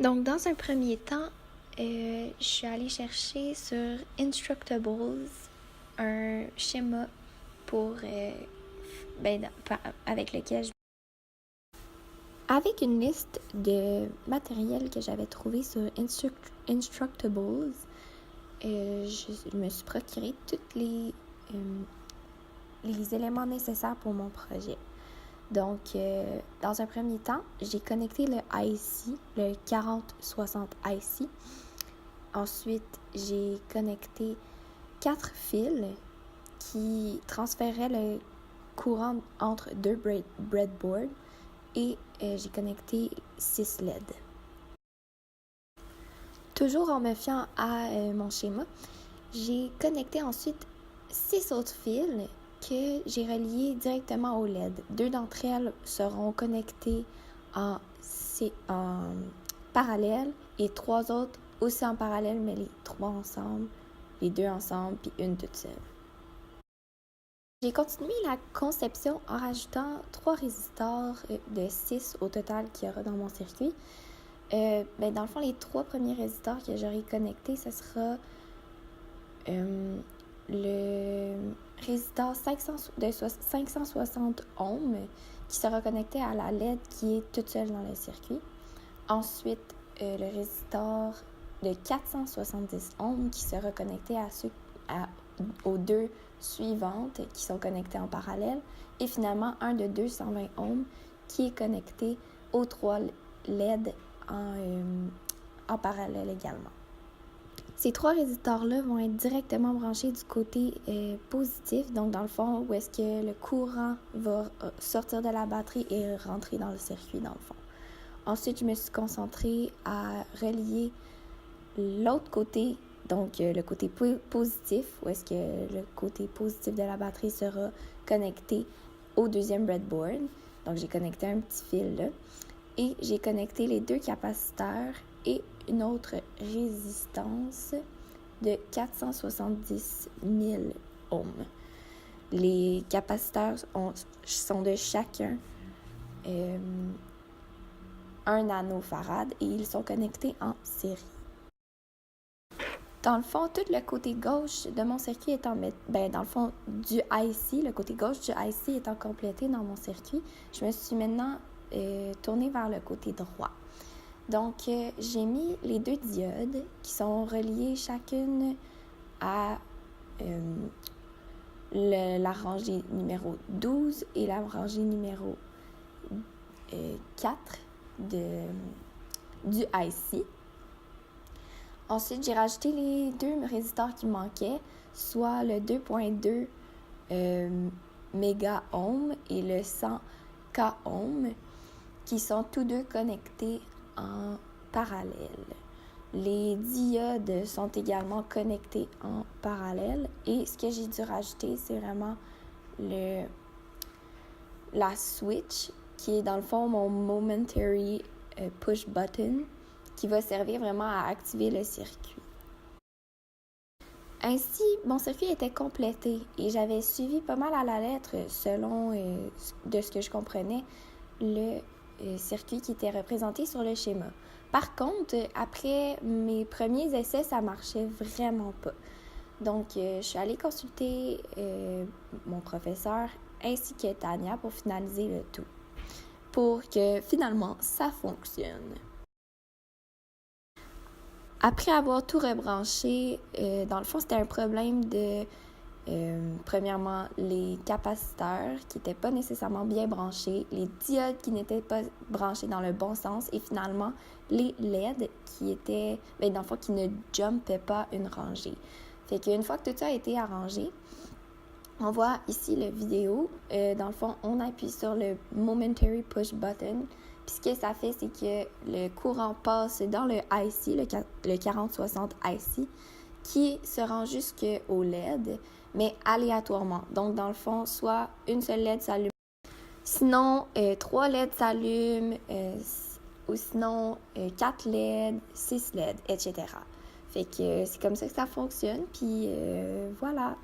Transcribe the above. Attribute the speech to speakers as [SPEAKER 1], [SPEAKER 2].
[SPEAKER 1] Donc, dans un premier temps, je suis allée chercher sur Instructables un schéma pour, avec lequel avec une liste de matériel que j'avais trouvé sur Instructables, je me suis procuré tous les éléments nécessaires pour mon projet. Donc, dans un premier temps, j'ai connecté le IC, le 4060 IC. Ensuite, j'ai connecté 4 fils qui transféraient le courant entre deux breadboards et j'ai connecté 6 LED. Toujours en me fiant à mon schéma, j'ai connecté ensuite 6 autres fils que j'ai reliés directement au LED. 2 d'entre elles seront connectées en parallèle et 3 autres aussi en parallèle, mais les 3 ensemble, les 2 ensemble, puis une toute seule. J'ai continué la conception en rajoutant 3 résistors de 6 au total qu'il y aura dans mon circuit. Dans le fond, les 3 premiers résistors que j'aurai connectés, ce sera le résistor de 560 ohms qui sera connecté à la LED qui est toute seule dans le circuit. Ensuite, le résistor de 470 ohms qui sera connecté aux 2 suivantes qui sont connectées en parallèle. Et finalement, un de 220 ohms qui est connecté aux 3 LED en parallèle également. Ces 3 résistors-là vont être directement branchés du côté positif, donc dans le fond, où est-ce que le courant va sortir de la batterie et rentrer dans le circuit, dans le fond. Ensuite, je me suis concentrée à relier l'autre côté, donc le côté positif, où est-ce que le côté positif de la batterie sera connecté au deuxième breadboard. Donc, j'ai connecté un petit fil là. Et j'ai connecté les 2 capaciteurs et une autre résistance de 470 000 ohms. Les capaciteurs sont de chacun 1 nanofarad et ils sont connectés en série. Dans le fond, tout le côté gauche de mon circuit étant, dans le fond, du IC, le côté gauche du IC étant complété dans mon circuit, je me suis maintenant tournée vers le côté droit. Donc, j'ai mis les 2 diodes qui sont reliées chacune à la rangée numéro 12 et la rangée numéro 4 du IC. Ensuite, j'ai rajouté les 2 résistors qui manquaient, soit le 2.2 méga ohm et le 100 k ohm, qui sont tous 2 connectés en parallèle. Les diodes sont également connectés en parallèle et ce que j'ai dû rajouter, c'est vraiment la switch qui est dans le fond mon momentary push button qui va servir vraiment à activer le circuit. Ainsi, mon circuit était complété et j'avais suivi pas mal à la lettre selon de ce que je comprenais le circuit qui était représenté sur le schéma. Par contre, après mes premiers essais, ça marchait vraiment pas. Donc, je suis allée consulter mon professeur ainsi que Tania pour finaliser le tout, pour que finalement ça fonctionne. Après avoir tout rebranché, dans le fond, c'était un problème de, premièrement, les capaciteurs qui n'étaient pas nécessairement bien branchés, les diodes qui n'étaient pas branchées dans le bon sens et finalement, les LED qui étaient, dans le fond, qui ne jumpaient pas une rangée. Fait qu'une fois que tout ça a été arrangé, on voit ici la vidéo. Dans le fond, on appuie sur le Momentary Push Button. Puis ce que ça fait, c'est que le courant passe dans le IC, le 4060 IC, qui se rend jusqu'au LED, mais aléatoirement. Donc, dans le fond, soit une seule LED s'allume, sinon 3 LED s'allument, ou sinon 4 LED, 6 LED, etc. Fait que c'est comme ça que ça fonctionne, puis voilà.